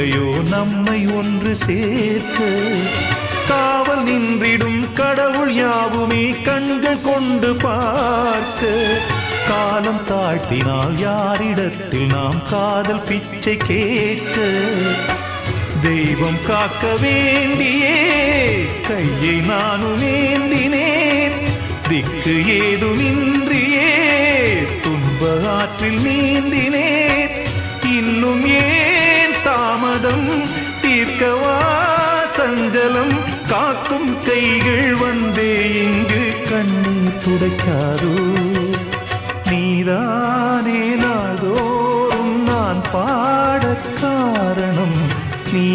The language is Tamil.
கிருபையோ நம்மை ஒன்று சேர்க்க. காவல் நின்றிடும் கடவுள் யாவுமே கண்கள் கொண்டு பார்க்க. காலம் தாழ்த்தினால் யாரிடத்தில் நாம் காதல் பிச்சை கேட்க. தெய்வம் காக்க வேண்டியே கையை நானும் ஏந்தினேன். திக்கு ஏதுமின்றியே துன்ப ஆற்றில் நீந்தினேன். இன்னும் ஏன் தாமதம் தீர்க்கவா சஞ்சலம். காக்கும் கைகள் வந்தே இங்கு கண்ணீர் துடைக்காதோ. நீதானே நாள்தோறும் நான் பாட காரணம். நீ